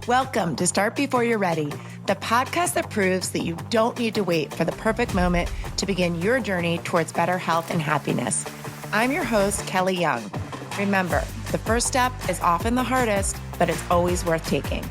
Welcome to Start Before You're Ready, the podcast that proves that you don't need to wait for the perfect moment to begin your journey towards better health and happiness. I'm your host, Kelly Young. Remember, the first step is often the hardest, but it's always worth taking.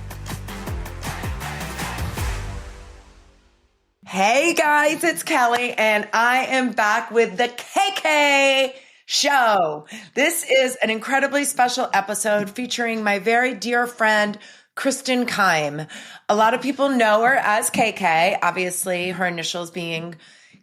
Hey guys, it's Kelly, and I am back with the KK Show. This is an incredibly special episode featuring my very dear friend, Kristen Kime. A lot of people know her as KK, obviously her initials being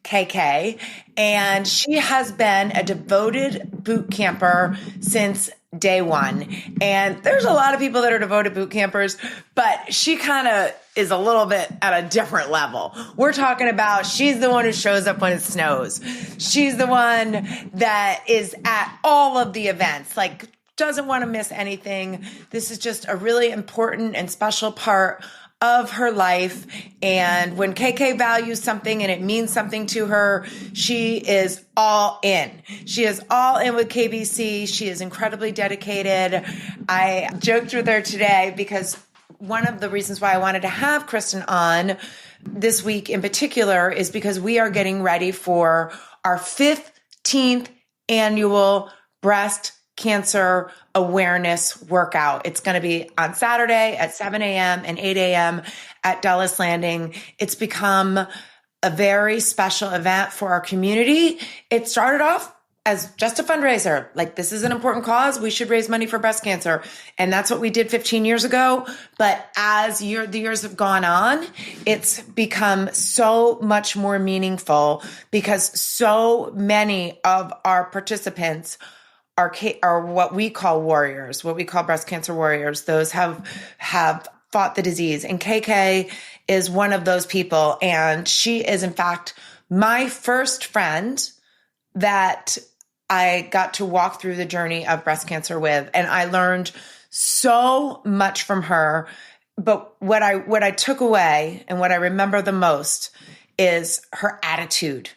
KK, and she has been a devoted boot camper since day one. And there's a lot of people that are devoted boot campers, but she kind of is a little bit at a different level. We're talking about she's the one who shows up when it snows. She's the one that is at all of the events, like doesn't want to miss anything. This is just a really important and special part of her life. And when KK values something and it means something to her, she is all in. She is all in with KBC. She is incredibly dedicated. I joked with her today because one of the reasons why I wanted to have Kristen on this week in particular is because we are getting ready for our 15th annual breast cancer awareness workout. It's going to be on Saturday at 7 a.m. and 8 a.m. at Dulles Landing. It's become a very special event for our community. It started off as just a fundraiser. Like, this is an important cause. We should raise money for breast cancer. And that's what we did 15 years ago. But as the years have gone on, it's become so much more meaningful because so many of our participants are what we call warriors, what we call breast cancer warriors. Those have fought the disease. And KK is one of those people. And she is, in fact, my first friend that I got to walk through the journey of breast cancer with. And I learned so much from her. But what I took away and what I remember the most is her attitude.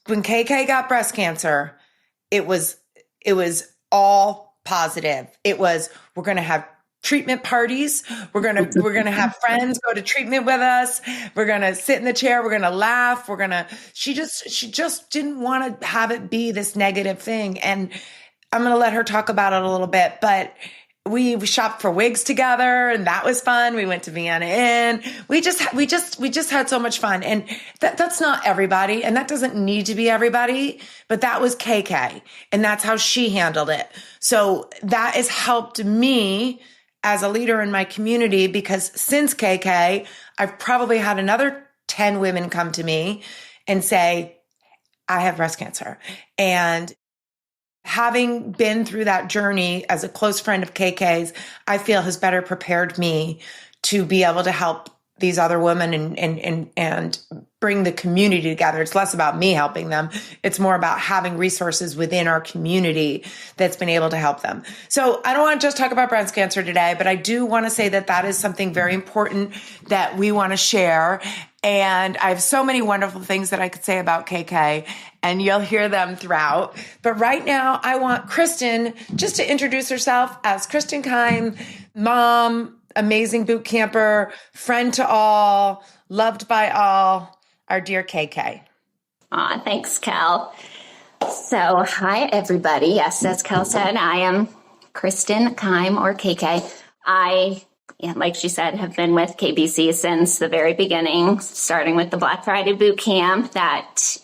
When KK got breast cancer, it was all positive. It was, we're going to have treatment parties. We're going to have friends go to treatment with us. We're going to sit in the chair. We're going to laugh. She just didn't want to have it be this negative thing. And I'm going to let her talk about it a little bit, but we shopped for wigs together and that was fun. We went to Vienna Inn. We just had so much fun. And that's not everybody. And that doesn't need to be everybody, but that was KK. And that's how she handled it. So that has helped me as a leader in my community because since KK, I've probably had another 10 women come to me and say, I have breast cancer. And having been through that journey as a close friend of KK's, I feel has better prepared me to be able to help these other women and bring the community together. It's less about me helping them. It's more about having resources within our community that's been able to help them. So I don't want to just talk about breast cancer today, but I do want to say that is something very important that we want to share. And I have so many wonderful things that I could say about KK, and you'll hear them throughout. But right now, I want Kristen just to introduce herself as Kristen Kime, mom, amazing boot camper, friend to all, loved by all, our dear KK. Aw, thanks, Kel. So, hi, everybody. Yes, as Kel said, I am Kristen Kime, or KK. Like she said, have been with KBC since the very beginning, starting with the Black Friday boot camp that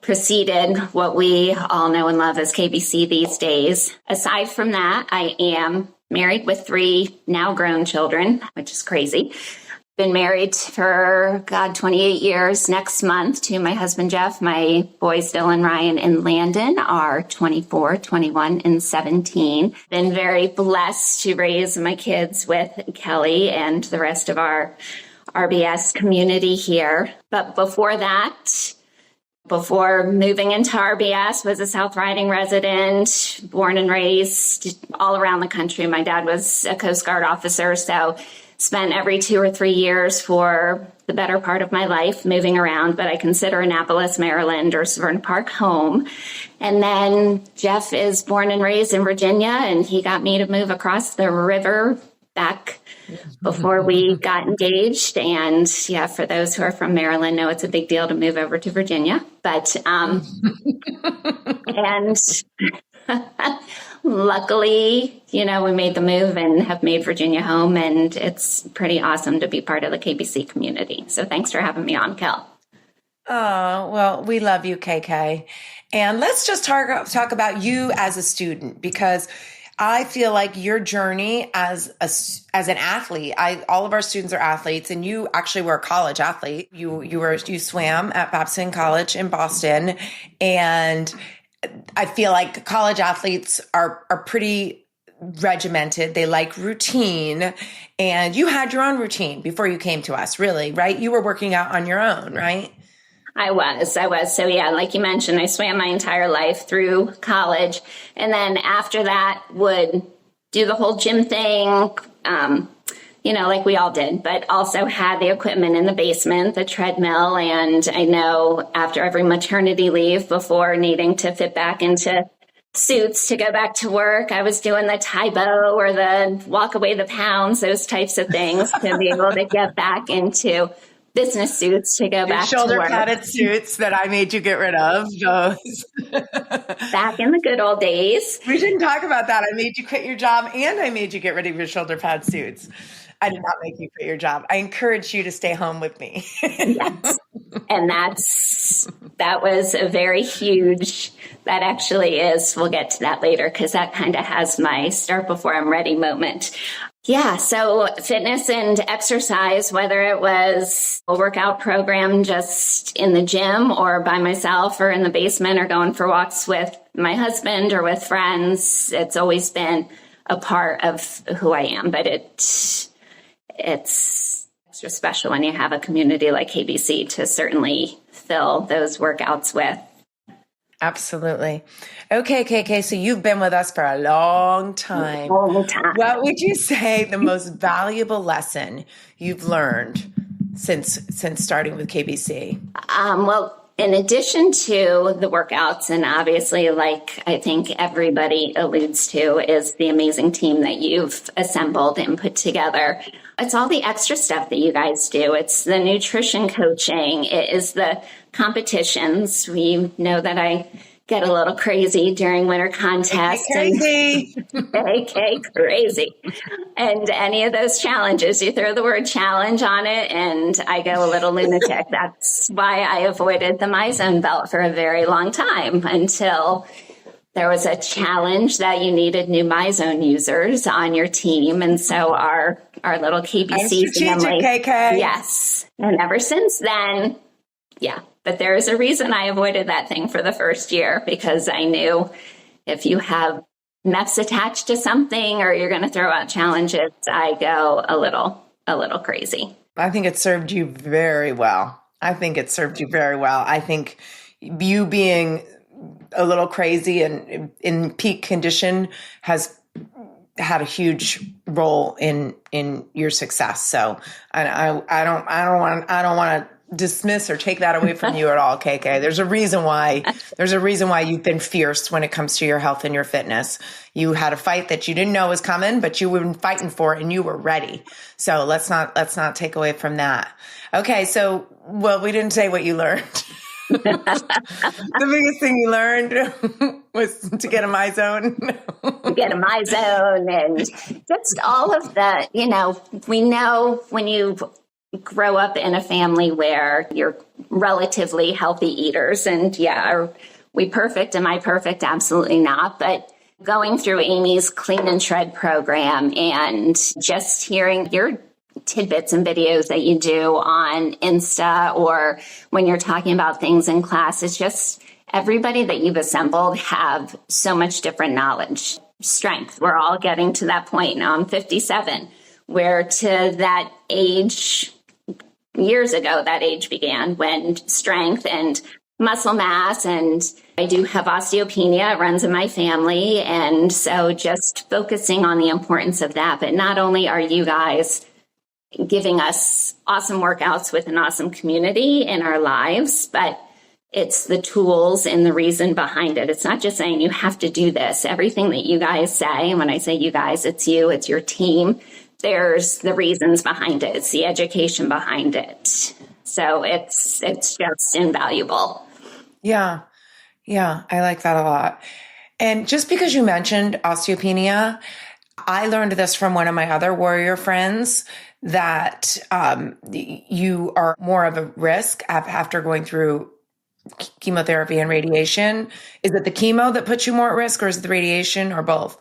preceded what we all know and love as KBC these days. Aside from that, I am married with 3 now grown children, which is crazy. Been married for, 28 years next month to my husband, Jeff. My boys, Dylan, Ryan, and Landon are 24, 21, and 17. Been very blessed to raise my kids with Kelly and the rest of our RBS community here. But before that, before moving into RBS, was a South Riding resident, born and raised all around the country. My dad was a Coast Guard officer, so spent every 2 or 3 years for the better part of my life moving around, but I consider Annapolis, Maryland, or Severna Park home. And then Jeff is born and raised in Virginia, and he got me to move across the river back before we got engaged. And yeah, for those who are from Maryland know it's a big deal to move over to Virginia. But, and luckily, we made the move and have made Virginia home, and it's pretty awesome to be part of the KBC community. So thanks for having me on, Kel. Oh, well, we love you, KK. And let's just talk about you as a student, because I feel like your journey as an athlete, all of our students are athletes, and you actually were a college athlete. You swam at Babson College in Boston, and I feel like college athletes are pretty regimented. They like routine, and you had your own routine before you came to us, really, right? You were working out on your own, right? I was. So yeah, like you mentioned, I swam my entire life through college. And then after that would do the whole gym thing, like we all did, but also had the equipment in the basement, the treadmill. And I know after every maternity leave, before needing to fit back into suits to go back to work, I was doing the Tybo or the walk away the pounds, those types of things to be able to get back into business suits to go back to work. Shoulder padded suits that I made you get rid of. Those. Back in the good old days. We didn't talk about that. I made you quit your job, and I made you get rid of your shoulder pad suits. I did not make you quit your job. I encouraged you to stay home with me. Yes. And that was a very huge, that actually is, we'll get to that later, because that kind of has my start before I'm ready moment. Yeah, so fitness and exercise, whether it was a workout program just in the gym or by myself or in the basement or going for walks with my husband or with friends, it's always been a part of who I am. But it's extra special when you have a community like KBC to certainly fill those workouts with. Absolutely. Okay, KK, so you've been with us for a long time. What would you say the most valuable lesson you've learned since starting with KBC? Well, in addition to the workouts, and obviously, like I think everybody alludes to, is the amazing team that you've assembled and put together. It's all the extra stuff that you guys do. It's the nutrition coaching. It is the competitions. We know that I get a little crazy during winter contests. Crazy. Okay, crazy. And any of those challenges, you throw the word challenge on it and I go a little lunatic. That's why I avoided the MyZone belt for a very long time, until there was a challenge that you needed new MyZone users on your team. And so our little KBC family. KK. Yes. And ever since then, yeah. But there is a reason I avoided that thing for the first year, because I knew if you have MEFs attached to something or you're going to throw out challenges, I go a little crazy. I think it served you very well. I think you being a little crazy and in peak condition has had a huge role in your success. So I don't want to dismiss or take that away from you at all, KK. There's a reason why you've been fierce when it comes to your health and your fitness. You had a fight that you didn't know was coming, but you were fighting for it and you were ready. So let's not take away from that. Okay. So, well, we didn't say what you learned. The biggest thing you learned was to get a MyZone. Get a MyZone and just all of that. We know when you grow up in a family where you're relatively healthy eaters, and yeah, are we perfect? Am I perfect? Absolutely not. But going through Amy's Clean and Shred program and just hearing your tidbits and videos that you do on Insta or when you're talking about things in class, it's just everybody that you've assembled have so much different knowledge, strength. We're all getting to that point. Now I'm 57, where to that age, years ago, that age began when strength and muscle mass, and I do have osteopenia, it runs in my family. And so just focusing on the importance of that. But not only are you guys giving us awesome workouts with an awesome community in our lives, but it's the tools and the reason behind it. It's not just saying you have to do this. Everything that you guys say, and when I say you guys, it's you, it's your team, there's the reasons behind it. It's the education behind it. So it's just invaluable. Yeah. Yeah. I like that a lot. And just because you mentioned osteopenia, I learned this from one of my other warrior friends that you are more of a risk after going through chemotherapy and radiation. Is it the chemo that puts you more at risk, or is it the radiation, or both?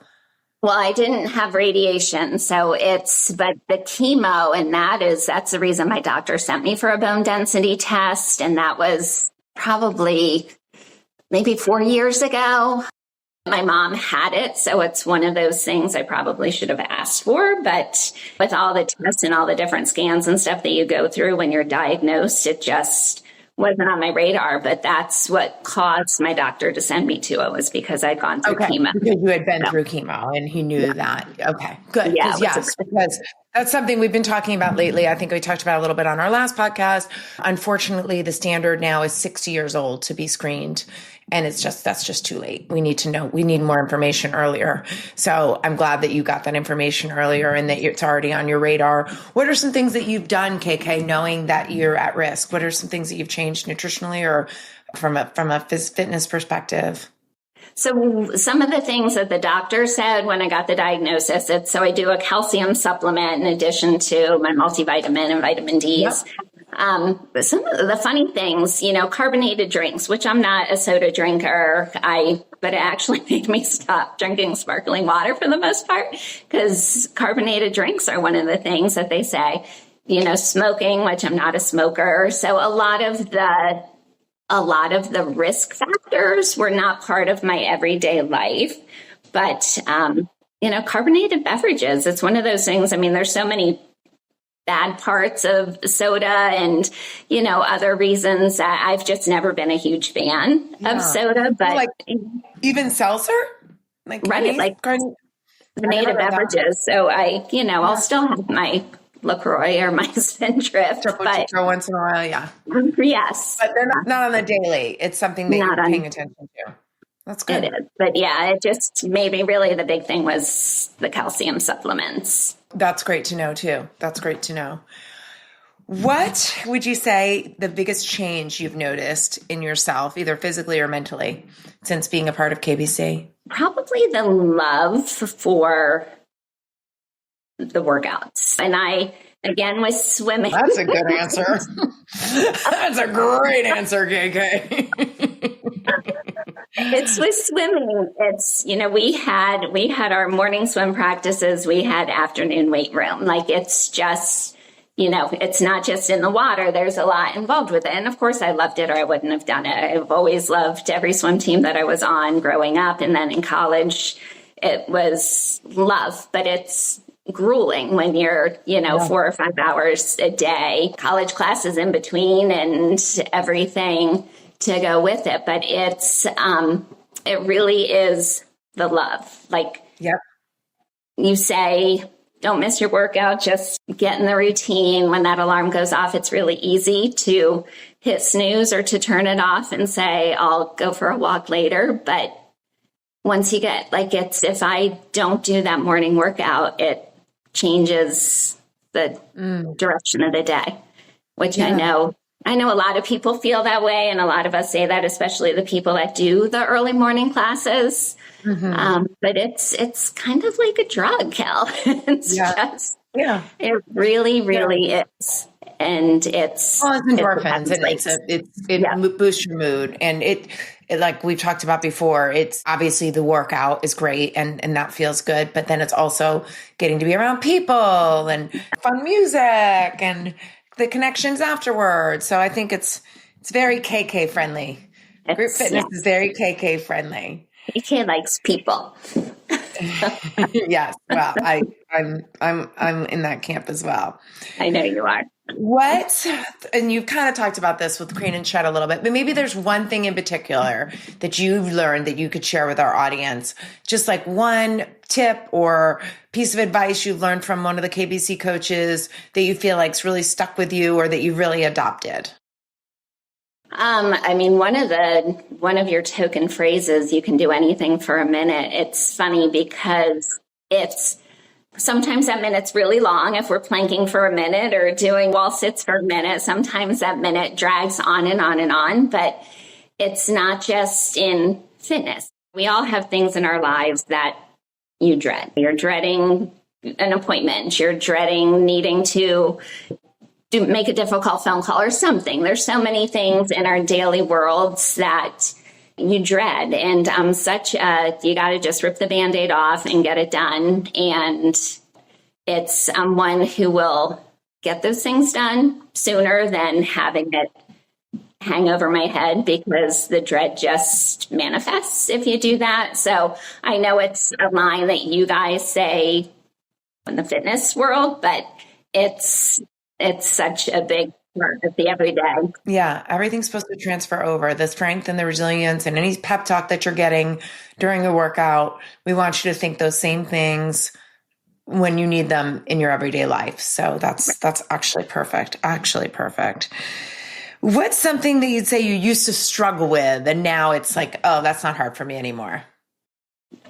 Well, I didn't have radiation, but the chemo, and that's the reason my doctor sent me for a bone density test. And that was probably maybe 4 years ago. My mom had it, so it's one of those things I probably should have asked for. But with all the tests and all the different scans and stuff that you go through when you're diagnosed, it just wasn't on my radar. But that's what caused my doctor to send me to it, was because I'd gone through chemo. Because you had been through chemo and he knew that. Okay, good. Yeah, Because that's something we've been talking about lately. I think we talked about it a little bit on our last podcast. Unfortunately, the standard now is 60 years old to be screened. And that's just too late. We need to know, we need more information earlier. So I'm glad that you got that information earlier and that it's already on your radar. What are some things that you've done, KK, knowing that you're at risk? What are some things that you've changed nutritionally or from a fitness perspective? So some of the things that the doctor said when I got the diagnosis, so I do a calcium supplement in addition to my multivitamin and vitamin Ds. Yep. But some of the funny things, carbonated drinks, which I'm not a soda drinker, but it actually made me stop drinking sparkling water for the most part, because carbonated drinks are one of the things that they say, smoking, which I'm not a smoker. So a lot of the risk factors were not part of my everyday life, but, carbonated beverages, it's one of those things. I mean, there's so many bad parts of soda and, other reasons that I've just never been a huge fan of soda, but like even seltzer, carbonated beverages. So I'll still have my LaCroix or my Spindrift. But once in a while, yeah. Yes. But they're not on the daily. It's something that you're paying attention to. That's good. It is. But yeah, it just made me really, the big thing was the calcium supplements. That's great to know too. That's great to know. What would you say the biggest change you've noticed in yourself, either physically or mentally, since being a part of KBC? Probably the love for the workouts. And I, again, was swimming. That's a good answer. That's a great answer, KK. It's with swimming. It's, we had our morning swim practices. We had afternoon weight room. Like, it's just, it's not just in the water. There's a lot involved with it. And of course I loved it, or I wouldn't have done it. I've always loved every swim team that I was on growing up. And then in college, it was love, but it's grueling when you're, 4 or 5 hours a day, college classes in between and everything to go with it. But it really is the love. Like, yep. You say, don't miss your workout, just get in the routine. When that alarm goes off, it's really easy to hit snooze or to turn it off and say, I'll go for a walk later. But once you get, if I don't do that morning workout, it changes the direction of the day, which I know a lot of people feel that way. And a lot of us say that, especially the people that do the early morning classes. Mm-hmm. But it's kind of like a drug, Cal. It really, really is. And it's endorphins, and it boosts your mood. And it, like we've talked about before, it's obviously the workout is great and that feels good, but then it's also getting to be around people and fun music and the connections afterwards. So I think it's very KK friendly. Group fitness is very KK friendly. KK likes people. Yes. Well, I'm in that camp as well. I know you are. And you've kind of talked about this with Crane and Shed a little bit, but maybe there's one thing in particular that you've learned that you could share with our audience, just like one tip or piece of advice you've learned from one of the KBC coaches that you feel like's really stuck with you or that you really adopted. One of your token phrases, you can do anything for a minute. It's funny because it's Sometimes that minute's really long if we're planking for a minute or doing wall sits for a minute. Sometimes that minute drags on and on and on, but it's not just in fitness. We all have things in our lives that you dread. You're dreading an appointment. You're dreading needing to make a difficult phone call or something. There's so many things in our daily worlds that you dread. And you got to just rip the Band-Aid off and get it done. And it's someone who will get those things done sooner than having it hang over my head, because the dread just manifests if you do that. So I know it's a line that you guys say in the fitness world, but it's such a big part of the everyday. Yeah, everything's supposed to transfer over. The strength and the resilience and any pep talk that you're getting during the workout, we want you to think those same things when you need them in your everyday life. So that's actually perfect. Actually perfect. What's something that you'd say you used to struggle with and now it's like, oh, that's not hard for me anymore?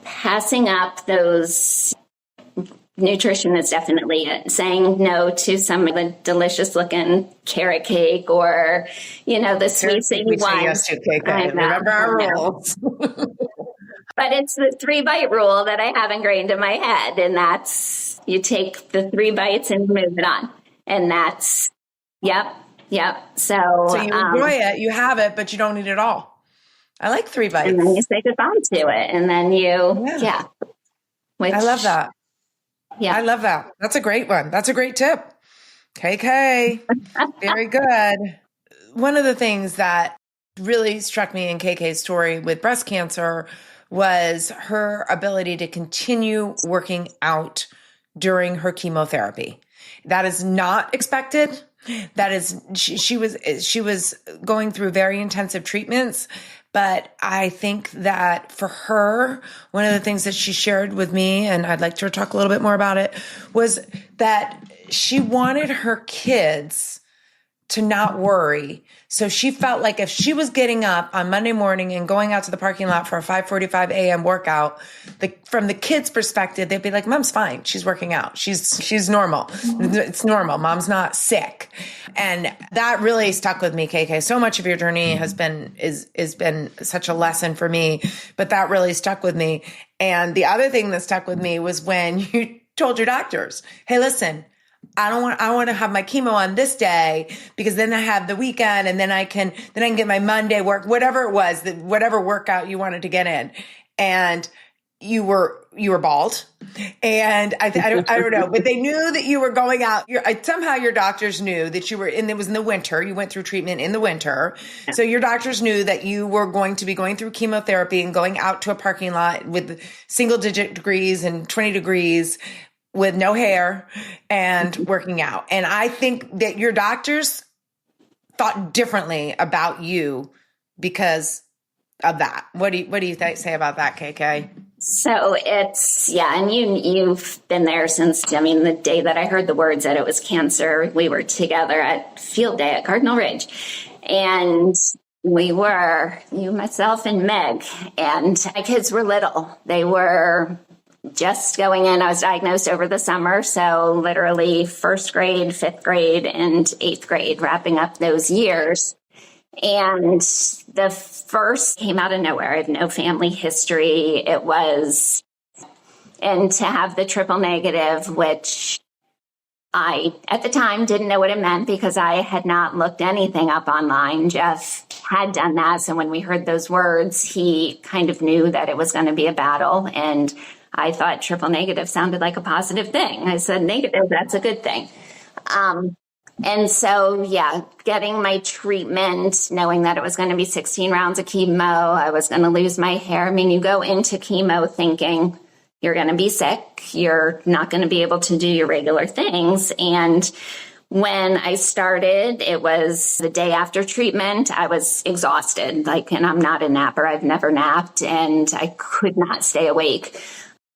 Passing up those nutrition is definitely it. Saying no to some of the delicious looking carrot cake or, the sweets that you want. Yes to cake. Remember our rules. But it's the 3-bite rule that I have ingrained in my head. And that's, you take the 3 bites and move it on. And that's, yep. So you enjoy it, you have it, but you don't eat it all. I like 3 bites. And then you say goodbye to it. And then I love that. Yeah. I love that. That's a great one. That's a great tip. KK. Very good. One of the things that really struck me in KK's story with breast cancer was her ability to continue working out during her chemotherapy. That is not expected. That is, she was going through very intensive treatments, but I think that for her, one of the things that she shared with me, and I'd like to talk a little bit more about it, was that she wanted her kids to not worry. So she felt like if she was getting up on Monday morning and going out to the parking lot for a 5:45 a.m. workout, from the kids' perspective, they'd be like, Mom's fine. She's working out. She's normal. It's normal. Mom's not sick. And that really stuck with me, KK. So much of your journey has been such a lesson for me, but that really stuck with me. And the other thing that stuck with me was when you told your doctors, hey, listen, I want to have my chemo on this day because then I have the weekend and then I can get my Monday work, whatever it was, whatever workout you wanted to get in. And you were bald. And I don't know, but they knew that you were going out. Somehow your doctors knew that you were it was in the winter. You went through treatment in the winter. So your doctors knew that you were going to be going through chemotherapy and going out to a parking lot with single digit degrees and 20 degrees with no hair and working out. And I think that your doctors thought differently about you because of that. What do you say about that, KK? So it's, and you've been there since, the day that I heard the words that it was cancer. We were together at field day at Cardinal Ridge. And we were, myself and Meg, and my kids were little. They were just going in. I was diagnosed over the summer. So literally 1st grade, 5th grade, and 8th grade, wrapping up those years. And the first came out of nowhere. I have no family history. And to have the triple negative, which I, at the time, didn't know what it meant because I had not looked anything up online. Jeff had done that. So when we heard those words, he kind of knew that it was going to be a battle. And I thought triple negative sounded like a positive thing. I said, negative, that's a good thing. And so, getting my treatment, knowing that it was going to be 16 rounds of chemo, I was going to lose my hair. You go into chemo thinking you're going to be sick. You're not going to be able to do your regular things. And when I started, it was the day after treatment. I was exhausted, and I'm not a napper. I've never napped, and I could not stay awake.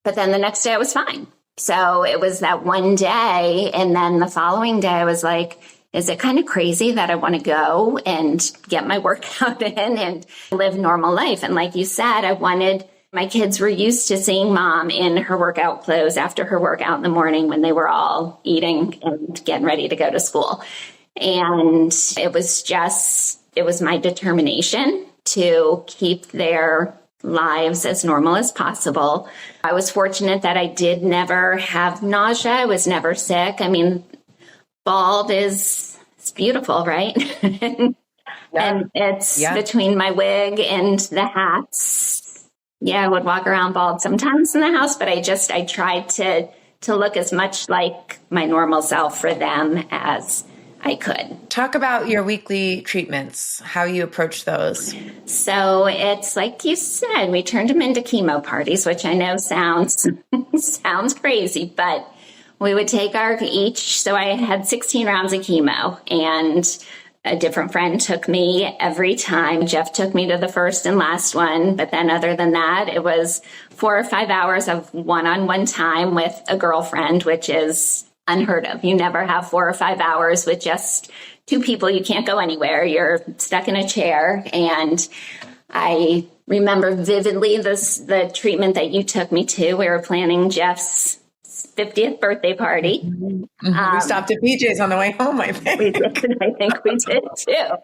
But then the next day I was fine. So it was that one day. And then the following day I was like, is it kind of crazy that I want to go and get my workout in and live normal life? And like you said, I wanted My kids were used to seeing mom in her workout clothes after her workout in the morning when they were all eating and getting ready to go to school. And it was my determination to keep their lives as normal as possible. I was fortunate that I did never have nausea. I was never sick. I mean, bald it's beautiful, right? And it's between my wig and the hats. Yeah, I would walk around bald sometimes in the house, but I tried to look as much like my normal self for them as I could. Talk about your weekly treatments, how you approach those. So it's like you said, we turned them into chemo parties, which I know sounds crazy, but we would take so I had 16 rounds of chemo, and a different friend took me every time. Jeff took me to the first and last one. But then other than that, it was 4 or 5 hours of one-on-one time with a girlfriend, which is unheard of. You never have 4 or 5 hours with just two people. You can't go anywhere. You're stuck in a chair. And I remember vividly the treatment that you took me to. We were planning Jeff's 50th birthday party. Mm-hmm. We stopped at PJ's on the way home, I think. We did. I think we did too.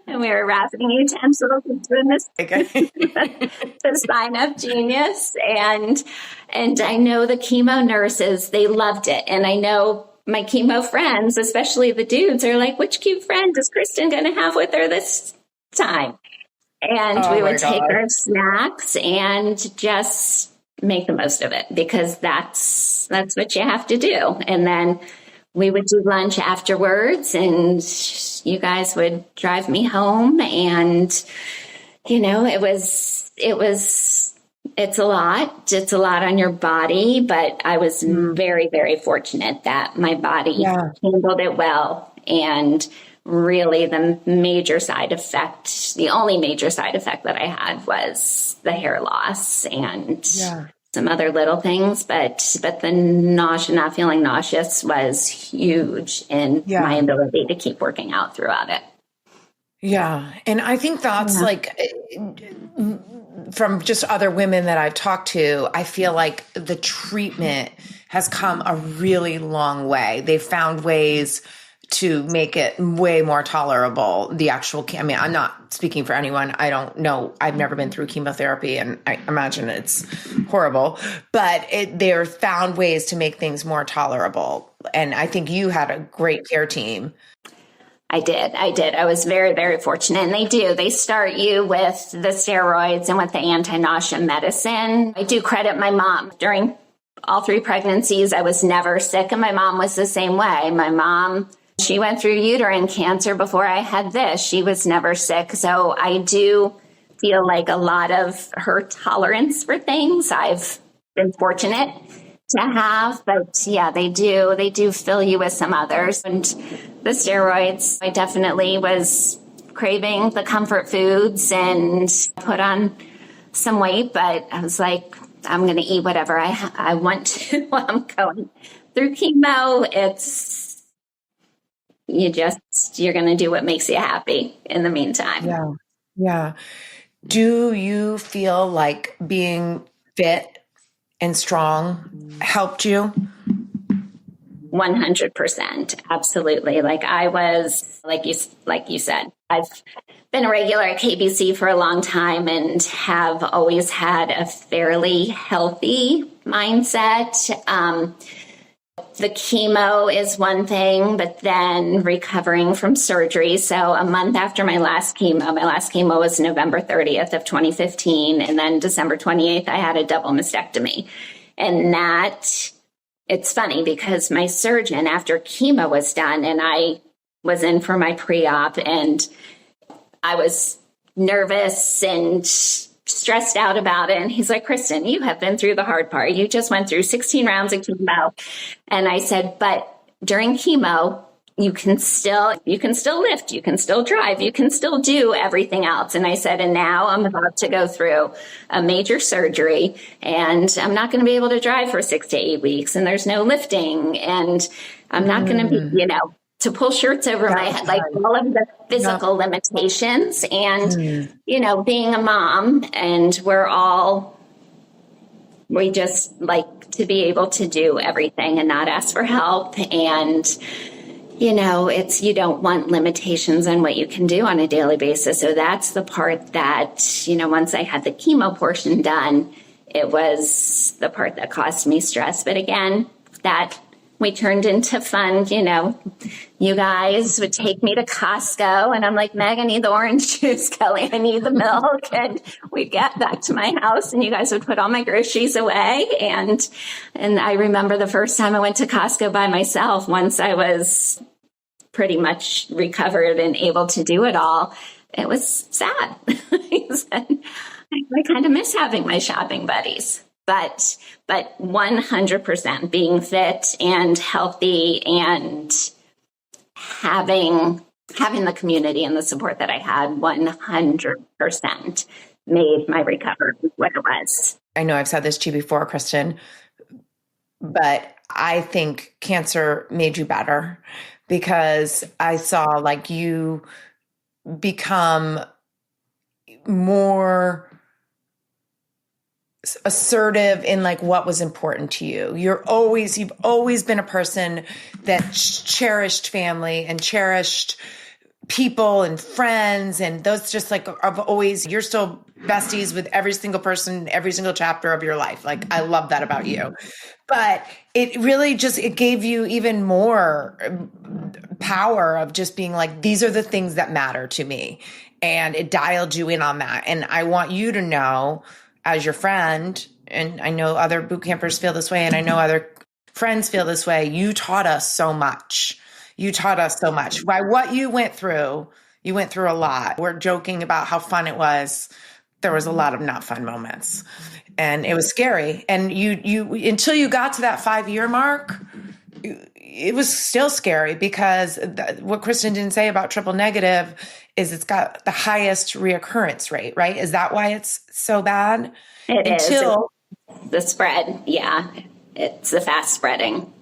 And we were wrapping utensils and doing this the sign up genius. And I know the chemo nurses, they loved it. And I know my chemo friends, especially the dudes, are like, which cute friend is Kristen going to have with her this time? And we would take our snacks and just make the most of it, because that's what you have to do. And then we would do lunch afterwards, and you guys would drive me home. And, it's a lot. It's a lot on your body, but I was very, very fortunate that my body handled it well. And really the only major side effect that I had was the hair loss and some other little things, but the nausea, not feeling nauseous, was huge in my ability to keep working out throughout it. Yeah. And I think that's like, from just other women that I've talked to, I feel like the treatment has come a really long way. They've found ways to make it way more tolerable. I'm not speaking for anyone. I don't know. I've never been through chemotherapy, and I imagine it's horrible, but they're found ways to make things more tolerable. And I think you had a great care team. I did. I was very, very fortunate. And they start you with the steroids and with the anti-nausea medicine. I do credit my mom. During all 3 pregnancies, I was never sick, and my mom was the same way. My mom, she went through uterine cancer before I had this. She was never sick. So I do feel like a lot of her tolerance for things I've been fortunate to have. But yeah, they do fill you with some others. And the steroids, I definitely was craving the comfort foods and put on some weight. But I was like, I'm going to eat whatever I want to while I'm going through chemo. You're going to do what makes you happy in the meantime. Yeah. Yeah. Do you feel like being fit and strong helped you? 100%. Absolutely. Like I was, like you said, I've been a regular at KBC for a long time and have always had a fairly healthy mindset. The chemo is one thing, but then recovering from surgery. So a month after my last chemo was November 30th of 2015. And then December 28th, I had a double mastectomy. And it's funny because my surgeon, after chemo was done, and I was in for my pre-op, and I was nervous and stressed out about it. And he's like, Kristen, you have been through the hard part. You just went through 16 rounds of chemo. And I said, but during chemo, you can still lift, you can still drive, you can still do everything else. And I said, and now I'm about to go through a major surgery, and I'm not going to be able to drive for 6 to 8 weeks. And there's no lifting, and I'm not going to be, to pull shirts over my head, like all of the physical limitations. And, being a mom, and we're all we just like to be able to do everything and not ask for help. And, you don't want limitations on what you can do on a daily basis. So that's the part that, once I had the chemo portion done, it was the part that caused me stress. But again, that we turned into fun. You guys would take me to Costco and I'm like, Meg, I need the orange juice. Kelly, I need the milk. And we'd get back to my house and you guys would put all my groceries away. And I remember the first time I went to Costco by myself, once I was pretty much recovered and able to do it all, it was sad. I kind of miss having my shopping buddies. But 100% being fit and healthy and having the community and the support that I had 100% made my recovery what it was. I know I've said this to you before, Kristen, but I think cancer made you better because I saw like you become more assertive in like what was important to you. You've always been a person that cherished family and cherished people and friends. And those just like, you're still besties with every single person, every single chapter of your life. Like, I love that about you. But it really it gave you even more power of just being like, these are the things that matter to me. And it dialed you in on that. And I want you to know, as your friend, and I know other boot campers feel this way, and I know other friends feel this way, you taught us so much. By what you went through a lot. We're joking about how fun it was. There was a lot of not fun moments. And it was scary. And you until you got to that 5-year mark, it was still scary because what Kristen didn't say about triple negative is it's got the highest reoccurrence rate, right? Is that why it's so bad? It is. The spread. Yeah. It's the fast spreading.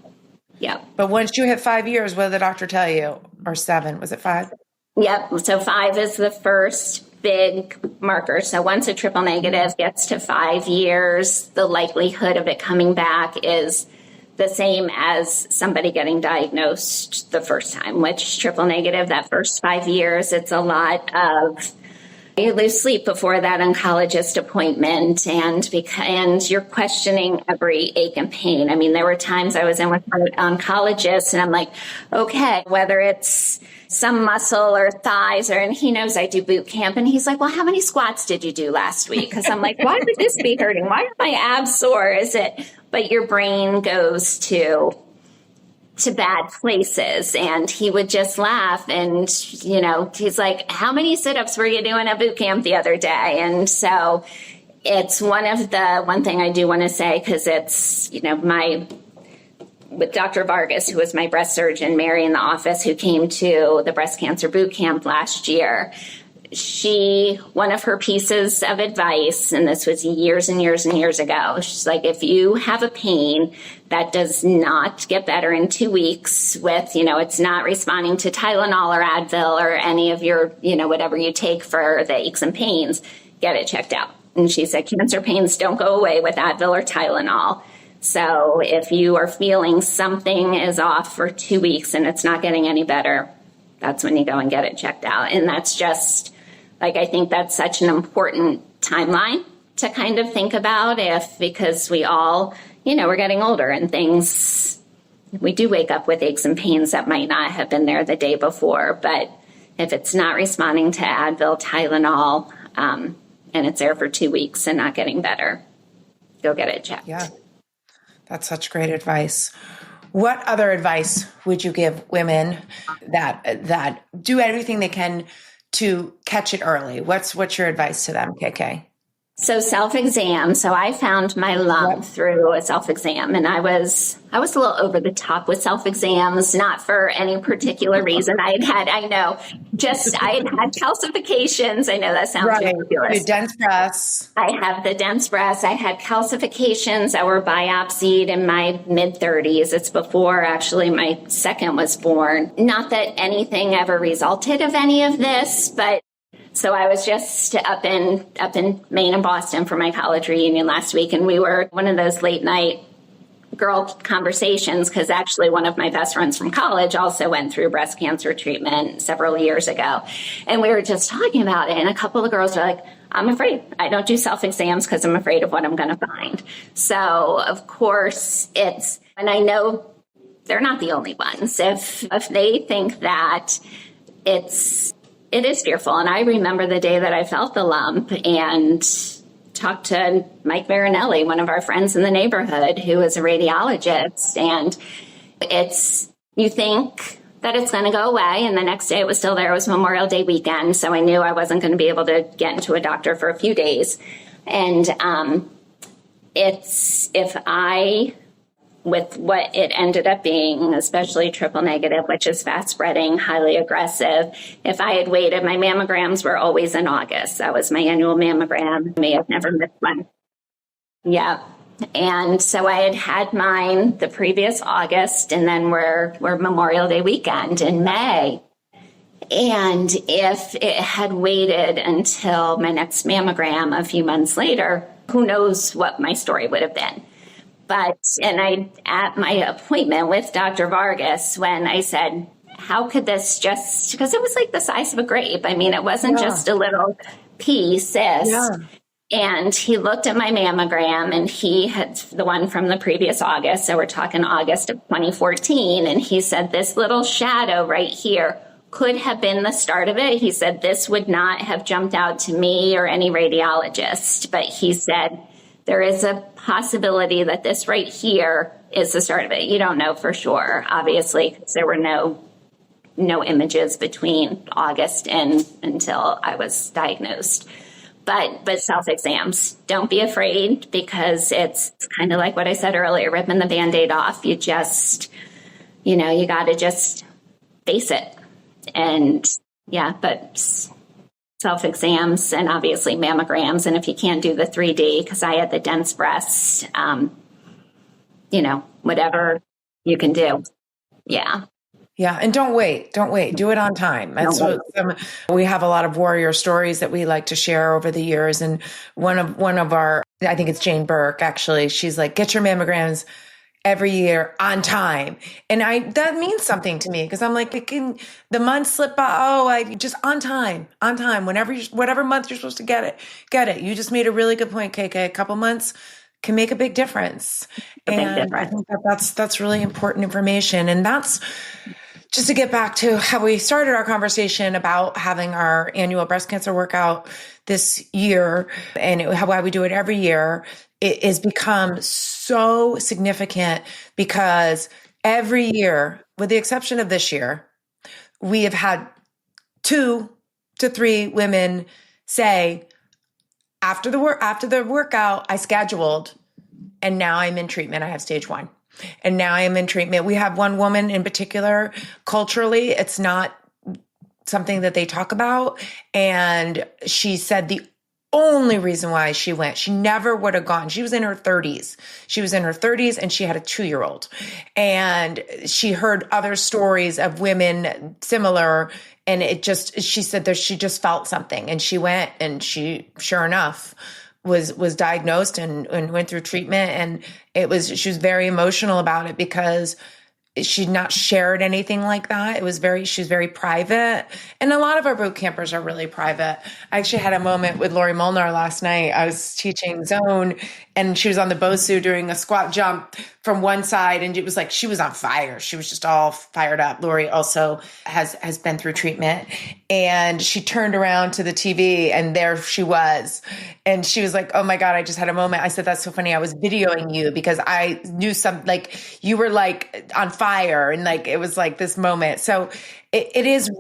Yeah. But once you hit 5 years, what did the doctor tell you? Or 7? Was it 5? Yep. So 5 is the first big marker. So once a triple negative gets to 5 years, the likelihood of it coming back is the same as somebody getting diagnosed the first time, which triple negative, that first 5 years, it's a lot of, you lose sleep before that oncologist appointment and you're questioning every ache and pain. I mean, there were times I was in with an oncologist and I'm like, okay, whether it's some muscle or thighs and he knows I do boot camp and he's like, well, how many squats did you do last week? Because I'm like, why would this be hurting? Why are my abs sore? Is it? But your brain goes to bad places. And he would just laugh. And, he's like, how many sit-ups were you doing at boot camp the other day? And so it's one thing I do want to say, because it's, with Dr. Vargas, who was my breast surgeon, Mary in the office, who came to the breast cancer boot camp last year, one of her pieces of advice, and this was years and years and years ago, she's like, if you have a pain that does not get better in 2 weeks with, it's not responding to Tylenol or Advil or any of your, whatever you take for the aches and pains, get it checked out. And she said, cancer pains don't go away with Advil or Tylenol. So if you are feeling something is off for 2 weeks and it's not getting any better, that's when you go and get it checked out. And that's just, I think that's such an important timeline to kind of think about because we all, we're getting older and we do wake up with aches and pains that might not have been there the day before. But if it's not responding to Advil, Tylenol, and it's there for 2 weeks and not getting better, go get it checked. Yeah, that's such great advice. What other advice would you give women that do everything they can to catch it early? What's your advice to them, KK? So self-exam. So I found my lump through a self-exam, and I was a little over the top with self-exams, not for any particular reason. I had calcifications. I know that sounds ridiculous. The dense breasts. I have the dense breasts. I had calcifications that were biopsied in my mid-30s. It's before actually my second was born. Not that anything ever resulted of any of this, but So I was just up in Maine and Boston for my college reunion last week, and we were one of those late night girl conversations because actually one of my best friends from college also went through breast cancer treatment several years ago. And we were just talking about it. And a couple of girls were like, I'm afraid. I don't do self-exams because I'm afraid of what I'm going to find. So of course and I know they're not the only ones. If they think that it is fearful. And I remember the day that I felt the lump and talked to Mike Marinelli, one of our friends in the neighborhood who is a radiologist. And you think that it's going to go away. And the next day it was still there. It was Memorial Day weekend. So I knew I wasn't going to be able to get into a doctor for a few days. And with what it ended up being, especially triple negative, which is fast spreading, highly aggressive. If I had waited, my mammograms were always in August. That was my annual mammogram. I may have never missed one. Yeah. And so I had mine the previous August, and then we're Memorial Day weekend in May. And if it had waited until my next mammogram a few months later, who knows what my story would have been. At my appointment with Dr. Vargas, when I said, how could this because it was like the size of a grape. I mean, it wasn't just a little pea cyst. Yeah. And he looked at my mammogram, and he had the one from the previous August. So we're talking August of 2014. And he said, this little shadow right here could have been the start of it. He said, this would not have jumped out to me or any radiologist. But he said, there is a possibility that this right here is the start of it. You don't know for sure, obviously, because there were no images between August and until I was diagnosed. But self-exams, don't be afraid, because it's kind of like what I said earlier, ripping the Band-Aid off. You just, you got to just face it. And yeah, but self-exams and obviously mammograms. And if you can't do the 3D, because I had the dense breasts, whatever you can do. Yeah. Yeah. And don't wait. Do it on time. That's what we have a lot of warrior stories that we like to share over the years. And one of our, I think it's Jane Burke, actually, she's like, get your mammograms every year on time. And that means something to me, because I'm like, the months slip by. I just on time, whatever month you're supposed to get it. You just made a really good point, KK. A couple months can make a big difference. And I think that's really important information. And that's just to get back to how we started our conversation about having our annual breast cancer workout this year, and why we do it every year. It has become so significant because every year, with the exception of this year, we have had 2 to 3 women say, after the workout, I scheduled, and now I'm in treatment. I have stage 1, and now I am in treatment. We have one woman in particular, culturally, it's not something that they talk about. And she said the only reason why she went, she never would have gone. She was in her 30s. And she had a 2-year-old. And she heard other stories of women similar. And she said that she just felt something. And she went, and she, sure enough, was diagnosed and went through treatment. And she was very emotional about it, because she'd not shared anything like that. She's very private. And a lot of our boot campers are really private. I actually had a moment with Lori Molnar last night. I was teaching zone, and she was on the BOSU doing a squat jump from one side. And it was like, she was on fire. She was just all fired up. Lori also has been through treatment, and she turned around to the TV, and there she was. And she was like, oh my God, I just had a moment. I said, that's so funny. I was videoing you because I knew you were like on fire, and like, it was like this moment. So it is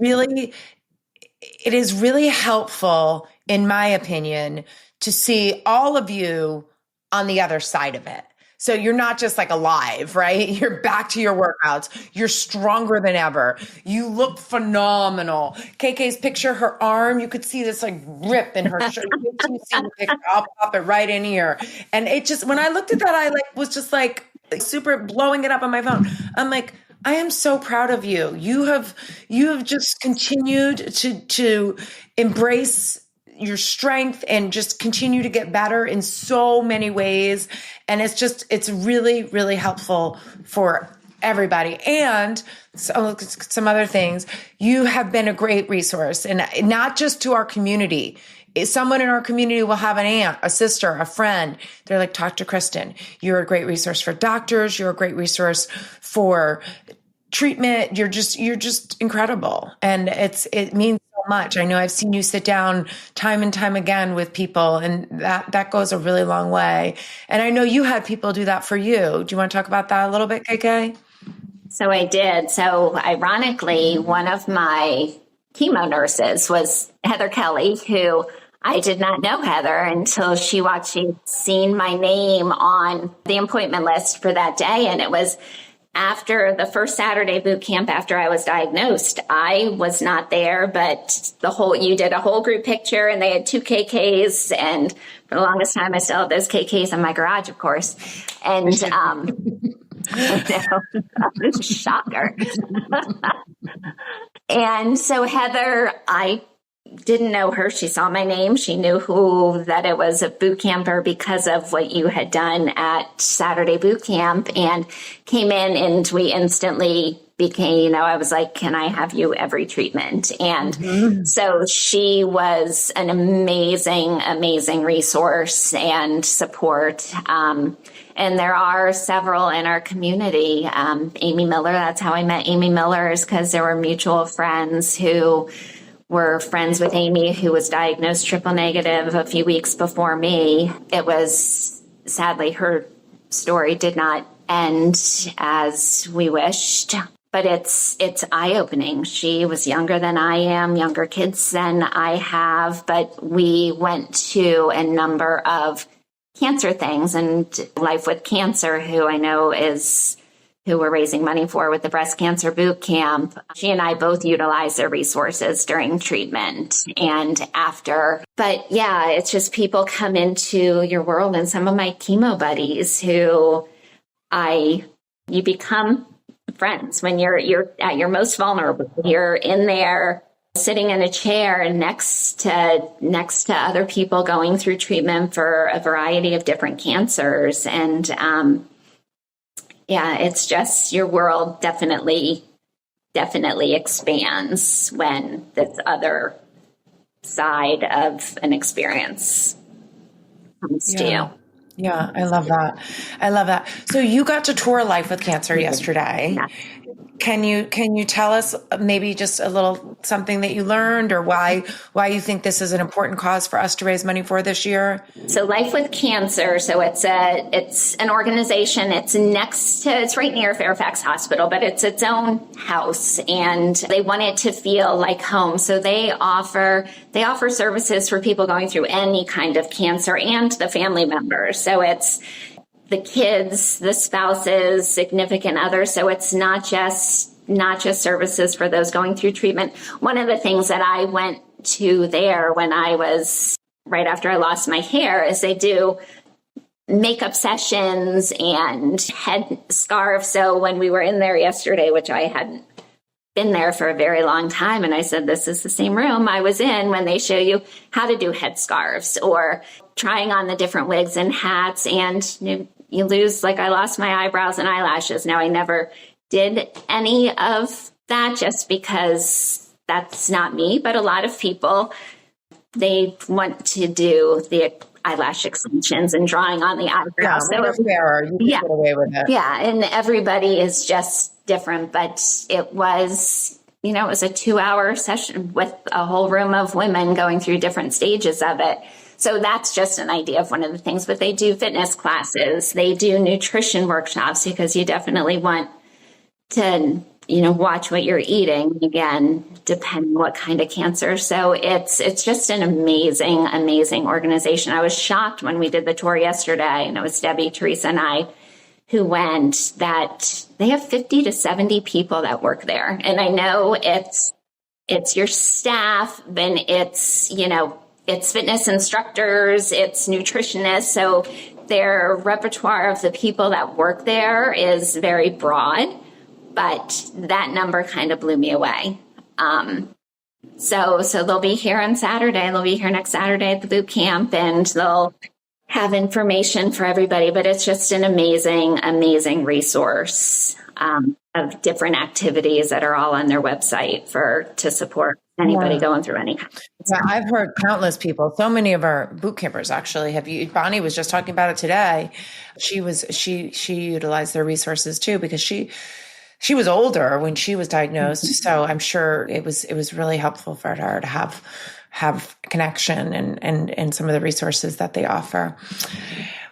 really helpful, in my opinion, to see all of you on the other side of it. So you're not just like alive, right? You're back to your workouts. You're stronger than ever. You look phenomenal. KK's picture, her arm, you could see this like rip in her shirt. You see the picture, I'll pop it right in here. And it just, when I looked at that, I was just like super blowing it up on my phone. I'm like, I am so proud of you. You have just continued to embrace your strength and just continue to get better in so many ways. And it's really, really helpful for everybody. And some other things, you have been a great resource, and not just to our community. Someone in our community will have an aunt, a sister, a friend. They're like, talk to Kristen. You're a great resource for doctors. You're a great resource for treatment. You're just incredible. And it means so much. I know I've seen you sit down time and time again with people, and that goes a really long way. And I know you had people do that for you. Do you want to talk about that a little bit, KK? So I did. So ironically, one of my chemo nurses was Heather Kelly, who I did not know Heather until she'd seen my name on the appointment list for that day. And it was after the first Saturday boot camp after I was diagnosed. I was not there, but you did a whole group picture, and they had 2 KKs. And for the longest time, I still have those KKs in my garage, of course. And, shocker. And so Heather, I didn't know her. She saw my name. She knew that it was a boot camper because of what you had done at Saturday boot camp, and came in, and we instantly became, I was like, can I have you every treatment? And so she was an amazing, amazing resource and support. And there are several in our community. Amy Miller, that's how I met Amy Miller, is because there were mutual friends who were friends with Amy, who was diagnosed triple negative a few weeks before me. It was, sadly, her story did not end as we wished, but it's eye-opening. She was younger than I am, younger kids than I have, but we went to a number of cancer things, and Life with Cancer, who I know who we're raising money for with the breast cancer boot camp. She and I both utilize their resources during treatment and after. But yeah, it's just people come into your world, and some of my chemo buddies who you become friends when you're at your most vulnerable. You're in there sitting in a chair next to other people going through treatment for a variety of different cancers. And it's just, your world definitely expands when this other side of an experience comes to you. Yeah, I love that. So you got to tour Life with Cancer yesterday. Yeah. Can you tell us maybe just a little something that you learned, or why you think this is an important cause for us to raise money for this year? So Life with Cancer, so it's an organization. It's right near Fairfax Hospital, but it's its own house, and they want it to feel like home. So they offer services for people going through any kind of cancer and the family members. So it's the kids, the spouses, significant others. So it's not just services for those going through treatment. One of the things that I went to there when I was right after I lost my hair is they do makeup sessions and head scarves. So when we were in there yesterday, which I hadn't been there for a very long time, and I said, this is the same room I was in when they show you how to do head scarves or trying on the different wigs and hats. And you lose, like I lost my eyebrows and eyelashes. Now, I never did any of that just because that's not me. But a lot of people, they want to do the eyelash extensions and drawing on the eyebrows. Yeah, so fairer. You can get away with it. Yeah, and everybody is just different. But it was, it was a 2-hour session with a whole room of women going through different stages of it. So that's just an idea of one of the things. But they do fitness classes. They do nutrition workshops, because you definitely want to, watch what you're eating, again, depending what kind of cancer. So it's just an amazing, amazing organization. I was shocked when we did the tour yesterday, and it was Debbie, Teresa, and I who went, that they have 50 to 70 people that work there. And I know it's your staff, then it's fitness instructors, it's nutritionists. So their repertoire of the people that work there is very broad, but that number kind of blew me away. So they'll be here on Saturday. They'll be here next Saturday at the boot camp, and they'll have information for everybody. But it's just an amazing, amazing resource of different activities that are all on their website to support anybody going through any kind of. Yeah, I've heard countless people. So many of our boot campers actually have you. Bonnie was just talking about it today. She utilized their resources too, because she was older when she was diagnosed. So I'm sure it was really helpful for her to have connection and some of the resources that they offer.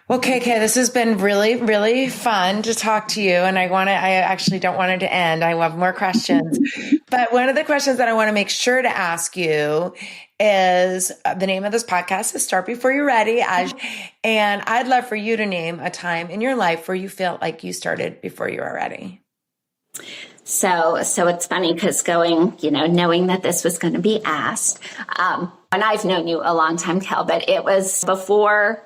Well, KK, this has been really, really fun to talk to you. And I actually don't want it to end. I have more questions. But one of the questions that I want to make sure to ask you is the name of this podcast is Start Before You're Ready. And I'd love for you to name a time in your life where you felt like you started before you were ready. So it's funny because knowing that this was going to be asked, and I've known you a long time, Cal, but it was before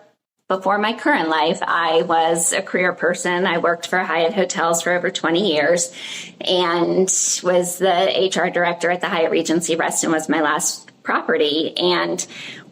my current life. I was a career person. I worked for Hyatt Hotels for over 20 years and was the HR director at the Hyatt Regency Reston was my last property. And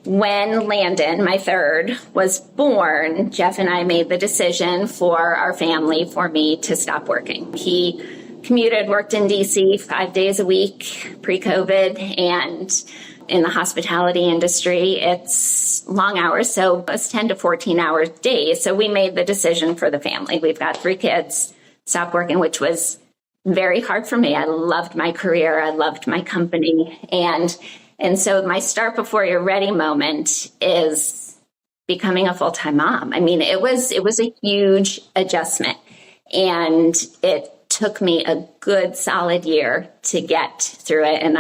when Landon, my third, was born, Jeff and I made the decision for our family, for me to stop working. He commuted, worked in DC 5 days a week pre-COVID, and in the hospitality industry, it's long hours. So it's 10 to 14 hour days. So we made the decision for the family. We've got 3 kids, stopped working, which was very hard for me. I loved my career. I loved my company. And so my start before you're ready moment is becoming a full-time mom. I mean, it was a huge adjustment, and it took me a good solid year to get through it. And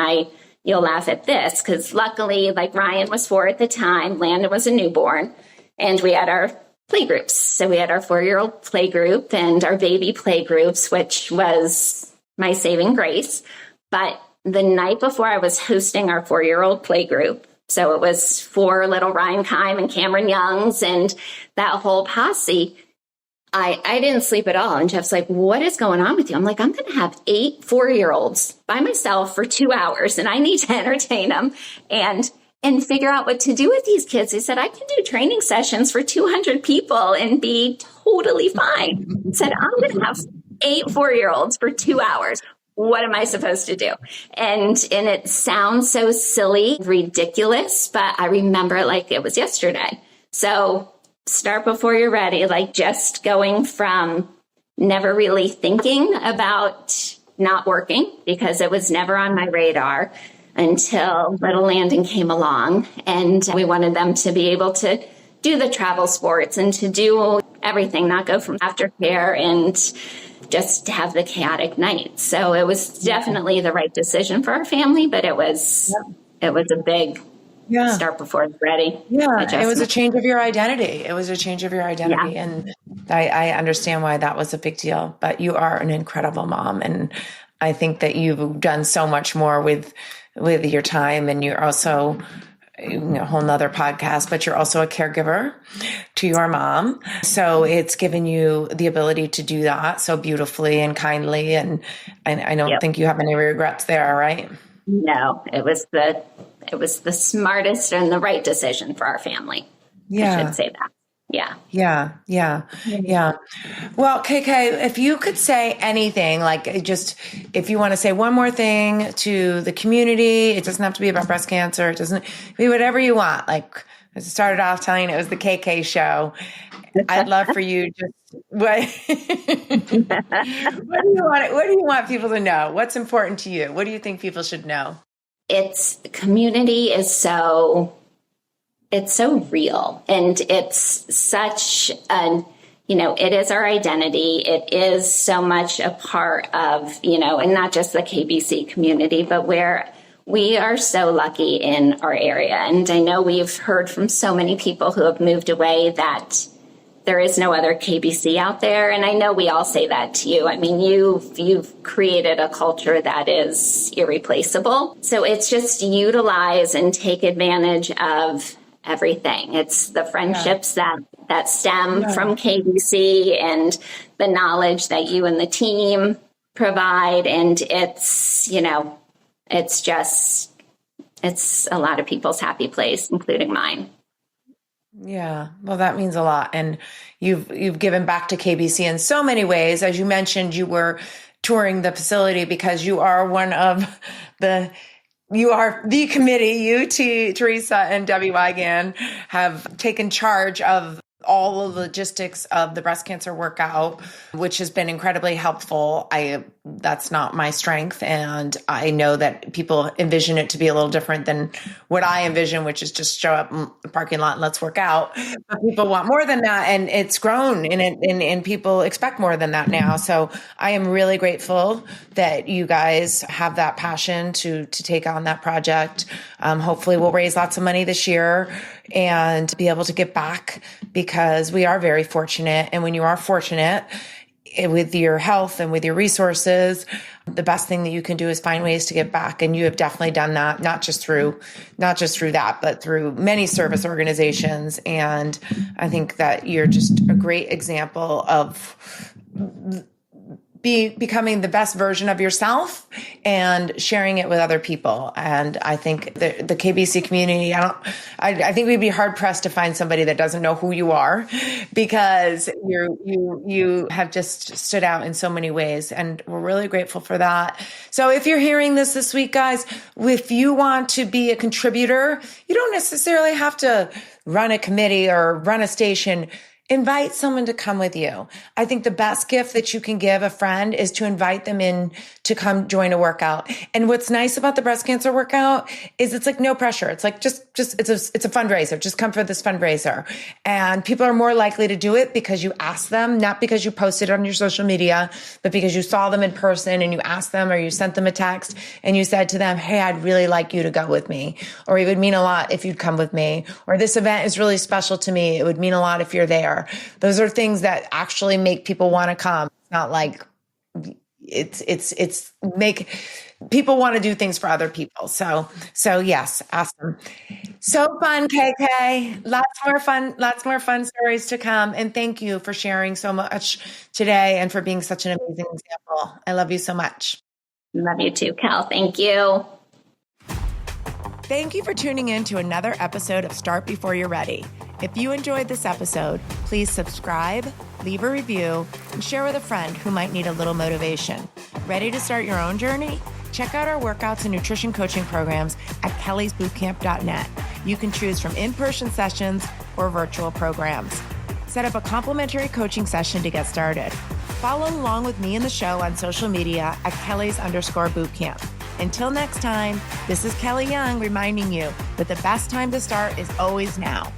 you'll laugh at this because luckily, like Ryan was 4 at the time, Landon was a newborn, and we had our play groups. So we had our 4-year-old play group and our baby play groups, which was my saving grace. But the night before I was hosting our 4-year-old play group, so it was 4 little Ryan Kime and Cameron Youngs and that whole posse, I didn't sleep at all. And Jeff's like, what is going on with you? I'm like, I'm going to have 8 4-year-olds by myself for 2 hours, and I need to entertain them and figure out what to do with these kids. He said, I can do training sessions for 200 people and be totally fine. He said, I'm going to have 8 4-year-olds for 2 hours. What am I supposed to do? And it sounds so silly, ridiculous, but I remember it like it was yesterday. So start before you're ready, like just going from never really thinking about not working because it was never on my radar until little Landon came along, and we wanted them to be able to do the travel sports and to do everything, not go from aftercare and just have the chaotic nights. So it was definitely the right decision for our family, but it was a big start before it's ready. Yeah, it was a change of your identity. And I understand why that was a big deal, but you are an incredible mom. And I think that you've done so much more with your time, and you're also a whole nother podcast, but you're also a caregiver to your mom. So it's given you the ability to do that so beautifully and kindly. And I don't think you have any regrets there, right? No, it was the smartest and the right decision for our family. Yeah. I should say that. Yeah. Well, KK, if you could say anything, like just if you want to say one more thing to the community, it doesn't have to be about breast cancer. It doesn't be whatever you want. Like I started off telling you it was the KK show. I'd love for you just what do you want people to know? What's important to you? What do you think people should know? Community is it's so real, and it's such it is our identity. It is so much a part of, and not just the KBC community, but where we are so lucky in our area. And I know we've heard from so many people who have moved away that there is no other KBC out there. And I know we all say that to you. I mean, you've created a culture that is irreplaceable. So it's just utilize and take advantage of everything. It's the friendships that stem from KBC and the knowledge that you and the team provide. And it's a lot of people's happy place, including mine. Yeah, well, that means a lot. And you've given back to KBC in so many ways. As you mentioned, you were touring the facility because you are the committee. You, Teresa, and Debbie Wigan have taken charge of all of the logistics of the breast cancer workout, which has been incredibly helpful. That's not my strength. And I know that people envision it to be a little different than what I envision, which is just show up in the parking lot and let's work out. But people want more than that. And it's grown and people expect more than that now. So I am really grateful that you guys have that passion to take on that project. Hopefully we'll raise lots of money this year and be able to give back, because we are very fortunate. And when you are fortunate with your health and with your resources, the best thing that you can do is find ways to give back. And you have definitely done that, not just through that, but through many service organizations. And I think that you're just a great example of becoming the best version of yourself and sharing it with other people. And I think the KBC community, I think we'd be hard pressed to find somebody that doesn't know who you are, because you have just stood out in so many ways. And we're really grateful for that. So if you're hearing this week, guys, if you want to be a contributor, you don't necessarily have to run a committee or run a station. Invite someone to come with you. I think the best gift that you can give a friend is to invite them in to come join a workout. And what's nice about the breast cancer workout is it's like no pressure. It's like just it's a fundraiser. Just come for this fundraiser. And people are more likely to do it because you asked them, not because you posted on your social media, but because you saw them in person and you asked them, or you sent them a text and you said to them, hey, I'd really like you to go with me. Or it would mean a lot if you'd come with me. Or this event is really special to me. It would mean a lot if you're there. Those are things that actually make people want to come. It's not like it's make people want to do things for other people. So yes, awesome. So fun, KK. Lots more fun stories to come. And thank you for sharing so much today and for being such an amazing example. I love you so much. Love you too, Cal. Thank you. Thank you for tuning in to another episode of Start Before You're Ready. If you enjoyed this episode, please subscribe, leave a review, and share with a friend who might need a little motivation. Ready to start your own journey? Check out our workouts and nutrition coaching programs at kellysbootcamp.net. You can choose from in-person sessions or virtual programs. Set up a complimentary coaching session to get started. Follow along with me and the show on social media at Kellys_bootcamp. Until next time, this is Kelly Young reminding you that the best time to start is always now.